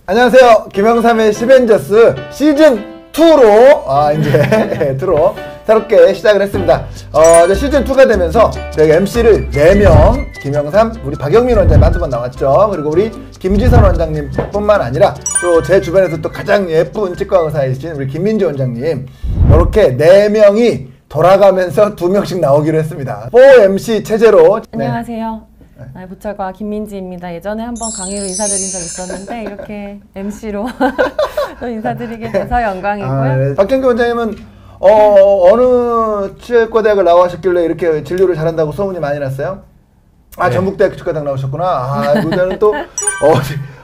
안녕하세요. 김영삼의 시벤저스 시즌2로 이제 2로 새롭게 시작을 했습니다. 이제 시즌2가 되면서 저희 MC를 4명, 김영삼, 우리 박영민 원장님 한두 번 나왔죠. 그리고 우리 김지선 원장님 뿐만 아니라 또 제 주변에서 또 가장 예쁜 치과 의사이신 우리 김민지 원장님, 이렇게 4명이 돌아가면서 2명씩 나오기로 했습니다. 4MC 체제로. 안녕하세요. 부찰과 김민지입니다. 예전에 한번 강의로 인사드린 적 있었는데 이렇게 MC로 또 인사드리게 돼서 영광이고요. 네. 박정기 원장님은 어느 치과 대학을 나오셨길래 이렇게 진료를 잘한다고 소문이 많이 났어요? 네. 전북대학교 치과대학 나오셨구나. 그다음에 또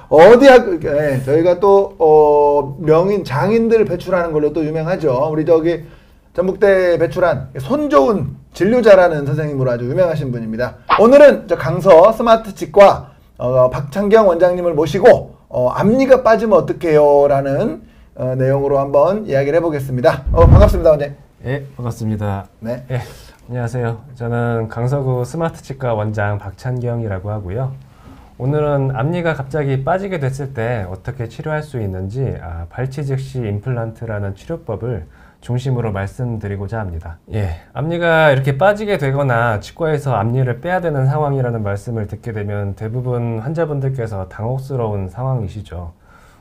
어디 학교? 네, 저희가 또 명인 장인들 배출하는 걸로 또 유명하죠. 우리 저기 전북대 배출한 손 좋은 진료자라는 선생님으로 아주 유명하신 분입니다. 오늘은 저 강서 스마트 치과 박창경 원장님을 모시고 앞니가 빠지면 어떡해요 라는 내용으로 한번 이야기를 해보겠습니다. 반갑습니다, 원장님. 네, 반갑습니다. 네. 네, 안녕하세요. 저는 강서구 스마트 치과 원장 박찬경이라고 하고요. 오늘은 앞니가 갑자기 빠지게 됐을 때 어떻게 치료할 수 있는지 발치 즉시 임플란트라는 치료법을 중심으로 말씀드리고자 합니다. 앞니가 이렇게 빠지게 되거나 치과에서 앞니를 빼야 되는 상황이라는 말씀을 듣게 되면 대부분 환자분들께서 당혹스러운 상황이시죠.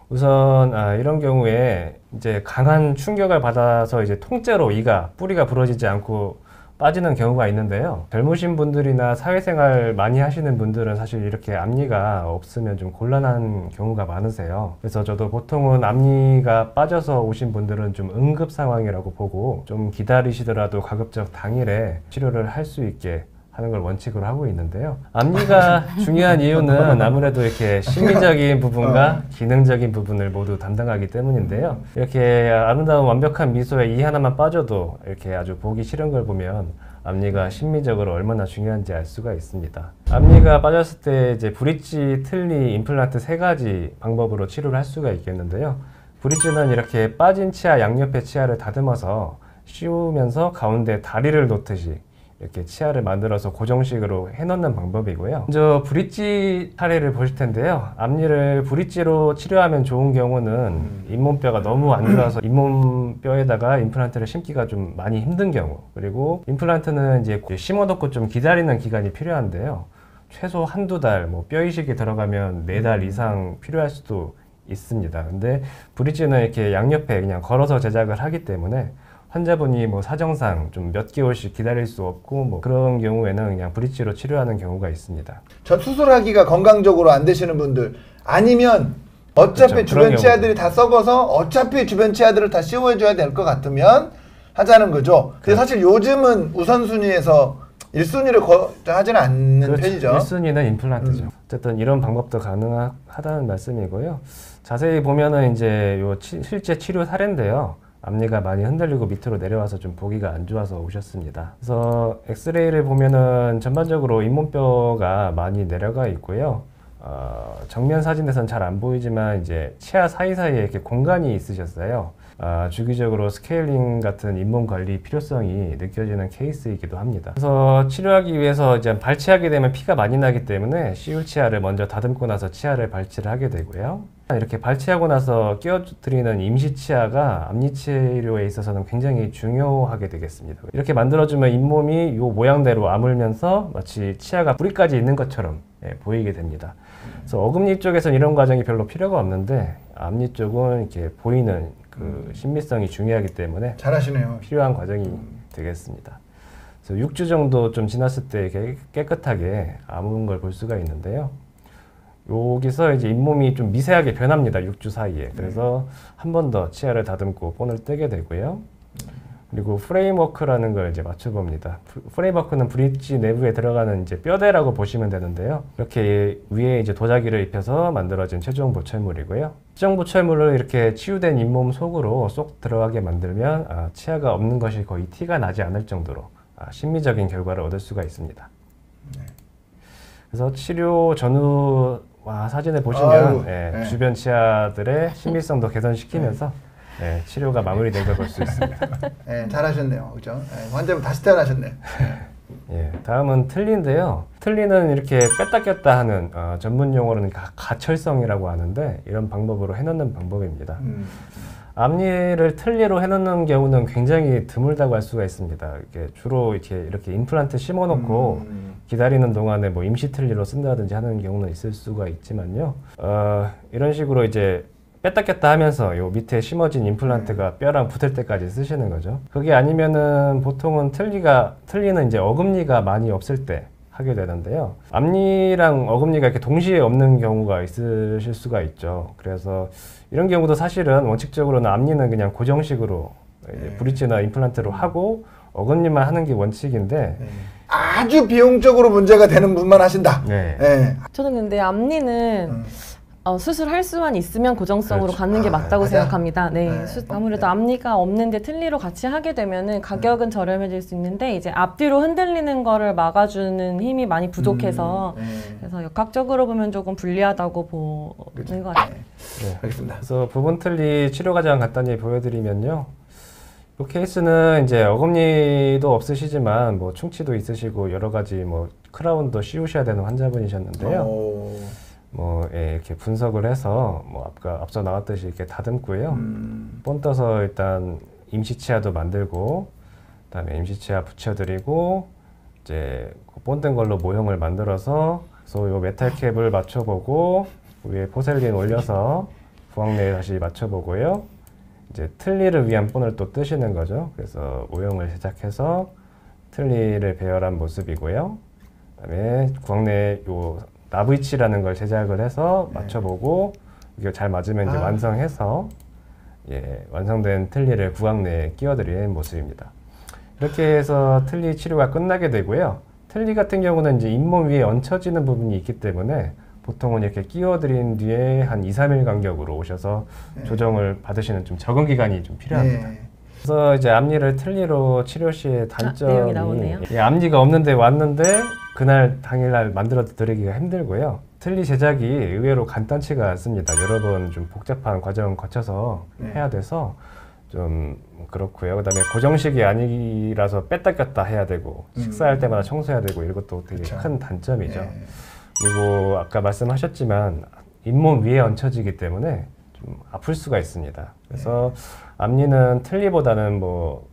우선 이런 경우에 이제 강한 충격을 받아서 이제 통째로 뿌리가 부러지지 않고 빠지는 경우가 있는데요. 젊으신 분들이나 사회생활 많이 하시는 분들은 사실 이렇게 앞니가 없으면 좀 곤란한 경우가 많으세요. 그래서 저도 보통은 앞니가 빠져서 오신 분들은 좀 응급 상황이라고 보고 좀 기다리시더라도 가급적 당일에 치료를 할 수 있게 하는 걸 원칙으로 하고 있는데요. 앞니가 중요한 이유는 아무래도 이렇게 심리적인 부분과 기능적인 부분을 모두 담당하기 때문인데요. 이렇게 아름다운 완벽한 미소에 이 하나만 빠져도 이렇게 아주 보기 싫은 걸 보면 앞니가 심리적으로 얼마나 중요한지 알 수가 있습니다. 앞니가 빠졌을 때 이제 브릿지, 틀니, 임플란트 3가지 방법으로 치료를 할 수가 있겠는데요. 브릿지는 이렇게 빠진 치아 양옆의 치아를 다듬어서 씌우면서 가운데 다리를 놓듯이 이렇게 치아를 만들어서 고정식으로 해놓는 방법이고요. 먼저 브릿지 사례를 보실 텐데요. 앞니를 브릿지로 치료하면 좋은 경우는 잇몸뼈가 너무 안 좋아서 잇몸뼈에다가 임플란트를 심기가 좀 많이 힘든 경우, 그리고 임플란트는 이제 심어놓고 좀 기다리는 기간이 필요한데요. 최소 한두 달, 뼈 이식이 들어가면 4달 이상 필요할 수도 있습니다. 근데 브릿지는 이렇게 양옆에 그냥 걸어서 제작을 하기 때문에 환자분이 사정상 좀 몇 개월씩 기다릴 수 없고 그런 경우에는 그냥 브릿지로 치료하는 경우가 있습니다. 전 수술하기가 건강적으로 안 되시는 분들, 아니면 어차피 그렇죠, 주변 치아들이 다 썩어서 어차피 주변 치아들을 다 씌워줘야 될 것 같으면 하자는 거죠. 근데 사실 요즘은 우선순위에서 1순위를 하지는 않는 그렇죠. 편이죠. 1순위는 임플란트죠. 어쨌든 이런 방법도 가능하다는 말씀이고요. 자세히 보면은 이제 실제 치료 사례인데요. 앞니가 많이 흔들리고 밑으로 내려와서 좀 보기가 안 좋아서 오셨습니다. 그래서 엑스레이를 보면은 전반적으로 잇몸뼈가 많이 내려가 있고요. 정면 사진에선 잘 안 보이지만 이제 치아 사이사이에 이렇게 공간이 있으셨어요. 주기적으로 스케일링 같은 잇몸 관리 필요성이 느껴지는 케이스이기도 합니다. 그래서 치료하기 위해서 이제 발치하게 되면 피가 많이 나기 때문에 씌울 치아를 먼저 다듬고 나서 치아를 발치를 하게 되고요. 이렇게 발치하고 나서 끼워드리는 임시 치아가 앞니 치료에 있어서는 굉장히 중요하게 되겠습니다. 이렇게 만들어주면 잇몸이 이 모양대로 아물면서 마치 치아가 뿌리까지 있는 것처럼 보이게 됩니다. 그래서 어금니 쪽에서는 이런 과정이 별로 필요가 없는데 앞니 쪽은 이렇게 보이는 그 신미성이 중요하기 때문에 잘하시네요. 필요한 과정이 되겠습니다. 그래서 6주 정도 좀 지났을 때 깨끗하게 아문 걸 볼 수가 있는데요. 여기서 이제 잇몸이 좀 미세하게 변합니다. 6주 사이에. 그래서 한 번 더 치아를 다듬고 본을 뜨게 되고요. 그리고 프레임워크라는 걸 이제 맞춰봅니다. 프레임워크는 브릿지 내부에 들어가는 이제 뼈대라고 보시면 되는데요. 이렇게 위에 이제 도자기를 입혀서 만들어진 최종 보철물이고요. 최종 보철물을 이렇게 치유된 잇몸 속으로 쏙 들어가게 만들면 치아가 없는 것이 거의 티가 나지 않을 정도로 심미적인 결과를 얻을 수가 있습니다. 그래서 치료 전후 사진을 보시면 주변 치아들의 신밀성도 개선시키면서 치료가 마무리된 걸 볼 수 있습니다. 잘하셨네요. 그죠? 환자분 다시 태어나셨네. 예, 다음은 틀니인데요. 틀니는 이렇게 뺐다 꼈다 하는 전문 용어로는 가철성이라고 하는데 이런 방법으로 해놓는 방법입니다. 앞니를 틀니로 해놓는 경우는 굉장히 드물다고 할 수가 있습니다. 이게 주로 이렇게 임플란트 심어놓고 기다리는 동안에 뭐 임시 틀니로 쓴다든지 하는 경우는 있을 수가 있지만요. 이런 식으로 이제 뺐다 꼈다 하면서 요 밑에 심어진 임플란트가 뼈랑 붙을 때까지 쓰시는 거죠. 그게 아니면은 보통은 틀니는 이제 어금니가 많이 없을 때 하게 되는데요. 앞니랑 어금니가 이렇게 동시에 없는 경우가 있으실 수가 있죠. 그래서 이런 경우도 사실은 원칙적으로는 앞니는 그냥 고정식으로 브릿지나 임플란트로 하고 어금니만 하는 게 원칙인데 아주 비용적으로 문제가 되는 분만 하신다. 네. 네. 저는 근데 앞니는 수술할 수만 있으면 고정성으로 그렇죠. 갖는 게 맞다고 맞아? 생각합니다. 네, 네. 아무래도 앞니가 없는데 틀니로 같이 하게 되면은 가격은 저렴해질 수 있는데 이제 앞뒤로 흔들리는 거를 막아주는 힘이 많이 부족해서 그래서 역학적으로 보면 조금 불리하다고 보는 것 같아요. 네. 알겠습니다. 그래서 부분 틀니 치료 과정 간단히 보여드리면요. 이 케이스는 이제 어금니도 없으시지만 뭐 충치도 있으시고 여러 가지 뭐 크라운도 씌우셔야 되는 환자분이셨는데요. 이렇게 분석을 해서 뭐 앞서 나왔듯이 이렇게 다듬고요. 본 떠서 일단 임시치아도 만들고, 그다음에 임시치아 붙여드리고, 이제 본뜬 걸로 모형을 만들어서, 그래서 요 메탈캡을 맞춰보고 위에 포셀린 올려서 부항내에 다시 맞춰보고요. 이제 틀니를 위한 본을 또 뜨시는 거죠. 그래서 모형을 제작해서 틀니를 배열한 모습이고요. 그다음에 구황내 요 나브이치라는 걸 제작을 해서 맞춰보고 이게 잘 맞으면 이제 완성해서 완성된 틀니를 구황내에 끼워드린 모습입니다. 이렇게 해서 틀니 치료가 끝나게 되고요. 틀니 같은 경우는 이제 잇몸 위에 얹혀지는 부분이 있기 때문에 보통은 이렇게 끼워드린 뒤에 한 2-3일 간격으로 오셔서 조정을 받으시는 좀 적응 기간이 좀 필요합니다. 그래서 이제 앞니를 틀니로 치료 시에 단점이 나오네요. 앞니가 없는데 왔는데 그날 당일날 만들어 드리기가 힘들고요. 틀니 제작이 의외로 간단치가 않습니다. 여러 번 좀 복잡한 과정 거쳐서 해야 돼서 좀 그렇고요. 그다음에 고정식이 아니라서 뺐다 꼈다 해야 되고 식사할 때마다 청소해야 되고 이런 것도 되게 큰 단점이죠. 그리고 아까 말씀하셨지만 잇몸 위에 얹혀지기 때문에 좀 아플 수가 있습니다. 그래서 앞니는 틀니보다는 뭐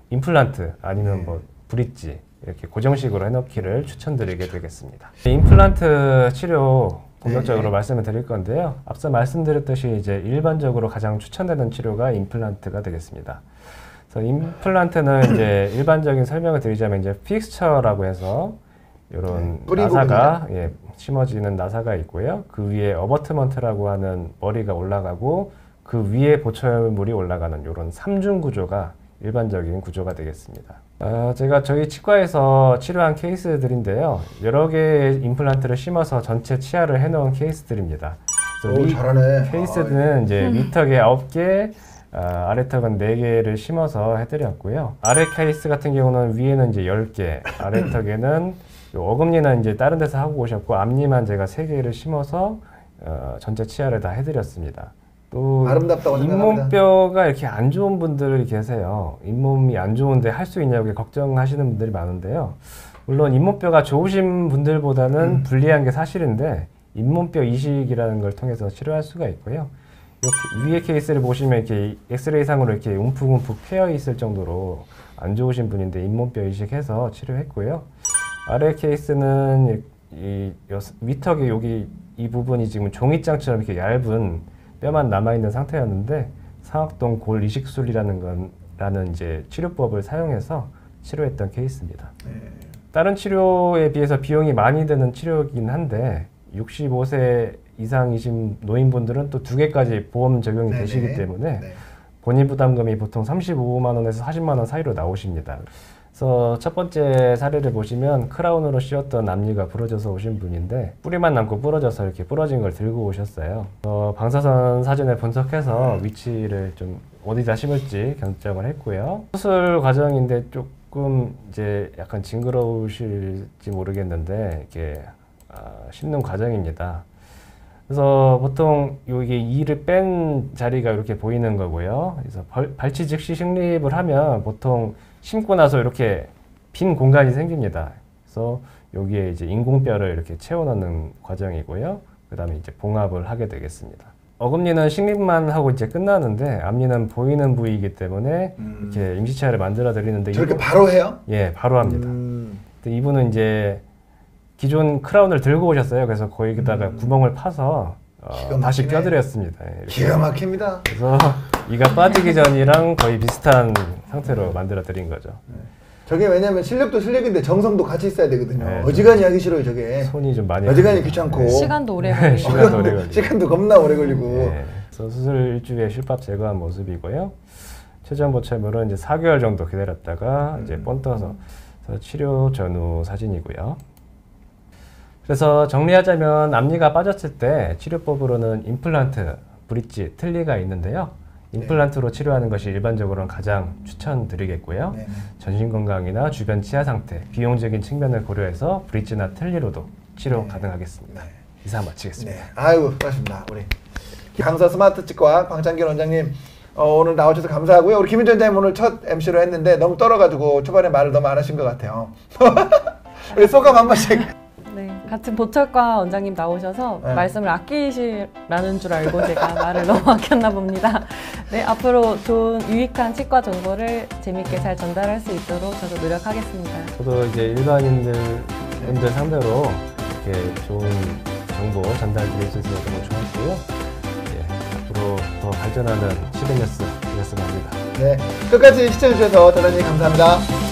임플란트 아니면 뭐 브릿지 이렇게 고정식으로 해놓기를 추천드리게 되겠습니다. 임플란트 치료 본격적으로 말씀을 드릴 건데요. 앞서 말씀드렸듯이 이제 일반적으로 가장 추천되는 치료가 임플란트가 되겠습니다. 그래서 임플란트는 이제 일반적인 설명을 드리자면 이제 픽스처라고 해서 이런 나사가 심어지는 나사가 있고요. 그 위에 어버트먼트라고 하는 머리가 올라가고 그 위에 보철물이 올라가는 이런 삼중 구조가 일반적인 구조가 되겠습니다. 제가 저희 치과에서 치료한 케이스들인데요. 여러 개의 임플란트를 심어서 전체 치아를 해놓은 케이스들입니다. 잘하네. 케이스는 이제 위턱에 9개, 아래턱은 4개를 심어서 해드렸고요. 아래 케이스 같은 경우는 위에는 이제 10개, 아래턱에는 어금니는 이제 다른 데서 하고 오셨고 앞니만 제가 3개를 심어서 전체 치아를 다 해드렸습니다. 또 아름답다고 생각합니다. 잇몸뼈가 이렇게 안 좋은 분들이 계세요. 잇몸이 안 좋은데 할 수 있냐고 걱정하시는 분들이 많은데요. 물론 잇몸뼈가 좋으신 분들보다는 불리한 게 사실인데 잇몸뼈 이식이라는 걸 통해서 치료할 수가 있고요. 이렇게 위에 케이스를 보시면 이렇게 엑스레이상으로 이렇게 움푹움푹 패여 있을 정도로 안 좋으신 분인데 잇몸뼈 이식해서 치료했고요. 아래 케이스는 이 위턱에 여기 이 부분이 지금 종이장처럼 이렇게 얇은 뼈만 남아있는 상태였는데 상악동 골 이식술이라는 이제 치료법을 사용해서 치료했던 케이스입니다. 다른 치료에 비해서 비용이 많이 드는 치료이긴 한데 65세 이상이신 노인분들은 또 2개까지 보험 적용이 되시기 때문에 본인 부담금이 보통 35만 원에서 40만 원 사이로 나오십니다. 그래서 첫 번째 사례를 보시면 크라운으로 씌웠던 앞니가 부러져서 오신 분인데 뿌리만 남고 부러져서 이렇게 부러진 걸 들고 오셨어요. 방사선 사진을 분석해서 위치를 좀 어디다 심을지 결정을 했고요. 수술 과정인데 조금 이제 약간 징그러우실지 모르겠는데 이렇게 심는 과정입니다. 그래서 보통 여기 이를 뺀 자리가 이렇게 보이는 거고요. 그래서 발치 즉시 식립을 하면 보통 심고 나서 이렇게 빈 공간이 생깁니다. 그래서 여기에 이제 인공뼈를 이렇게 채워넣는 과정이고요. 그 다음에 이제 봉합을 하게 되겠습니다. 어금니는 식립만 하고 이제 끝나는데 앞니는 보이는 부위이기 때문에 이렇게 임시치아를 만들어 드리는데 저렇게 바로 해요? 예, 바로 합니다. 근데 이분은 이제 기존 크라운을 들고 오셨어요. 그래서 거기다가 구멍을 파서 다시 껴드렸습니다. 예, 기가 막힙니다. 그래서 이가 빠지기 전이랑 거의 비슷한 상태로 만들어 드린 거죠. 저게 왜냐면 실력도 실력인데 정성도 같이 있어야 되거든요. 네, 어지간히 하기 싫어요, 저게. 손이 좀 많이 어지간히 귀찮고. 시간도 오래 걸리고. 시간도 오래 걸리고. 시간도 겁나 오래 걸리고. 네, 그래서 수술 일주에 실밥 제거한 모습이고요. 최전 보철물은 이제 4개월 정도 기다렸다가 이제 번 떠서 치료 전후 사진이고요. 그래서 정리하자면 앞니가 빠졌을 때 치료법으로는 임플란트, 브릿지, 틀니가 있는데요. 임플란트로 치료하는 것이 일반적으로는 가장 추천드리겠고요. 네. 전신 건강이나 주변 치아 상태, 비용적인 측면을 고려해서 브릿지나 틀니로도 치료 가능하겠습니다. 네. 이상 마치겠습니다. 네, 아이고 수고하셨습니다. 우리 강서 스마트 치과 광창균 원장님 오늘 나와주셔서 감사하고요. 우리 김윤전 원장님 오늘 첫 MC로 했는데 너무 떨어가지고 초반에 말을 너무 안 하신 것 같아요. 우리 소감 한 번씩. 네, 같은 보철과 원장님 나오셔서 네. 말씀을 아끼시라는 줄 알고 제가 말을 너무 아꼈나 봅니다. 네, 앞으로 좋은 유익한 치과 정보를 재밌게 잘 전달할 수 있도록 저도 노력하겠습니다. 저도 이제 일반인들 분들 상대로 이렇게 좋은 정보 전달드릴 수 있어서 너무 좋았고요. 예, 앞으로 더 발전하는 시베니어스 되었으면 합니다. 네, 끝까지 시청해주셔서 대단히 감사합니다.